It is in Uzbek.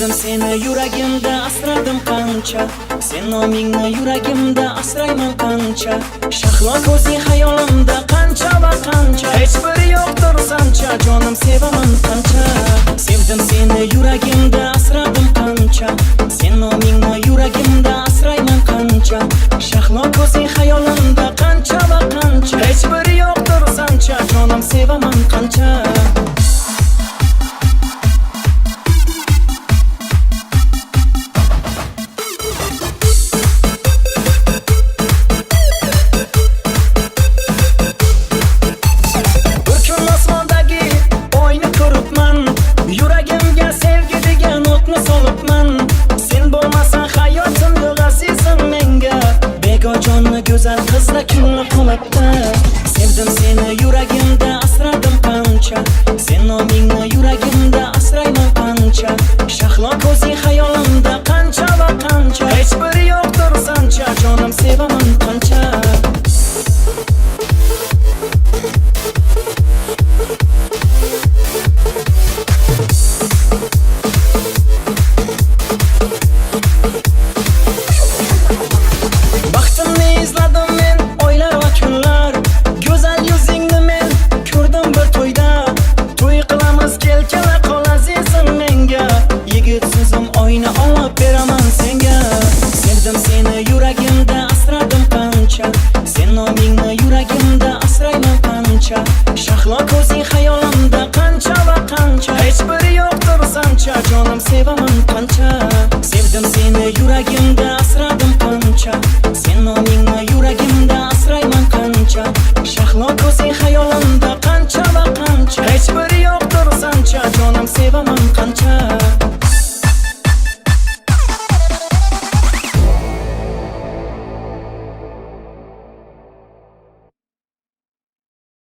Sevdim seni yuragimda asradim qancha, sen nomingni yuragimda asrayman qancha. Shahlo ko'zing xayolimda qancha va qancha, hech biri yo'qdir sancha, jonim sevaman qancha. Sevdim seni yuragimda asradim qancha, sen nomingni yuragimda asrayman qancha. Shahlo ko'zing xayolimda qancha va qancha, hech biri yo'qdir sancha, jonim sevaman qancha. Go'zal qizlar kunlar qolibdi. Sevdim seni yuragimda asradim qancha, sen nomingni yuragimda asrayman qancha. Shahlo ko'zing xayolimda qancha va qancha, hech biri yo'qdir sancha, jonim sevaman qancha. Oyna olib beraman senga. Sevdim seni yuragimda asradim qancha, sen nomingni yuragimda asrayman qancha. Shahlo ko'zing xayolimda qancha va qancha, hech biri yo'qdir sancha, jonim sevaman qancha. Sevdim seni yuragimda asradim qancha, sen nomingni yuragimda asrayman qancha. Shahlo ko'zing xayolimda qancha va qancha, hech biri yo'qdir sancha, jonim sevaman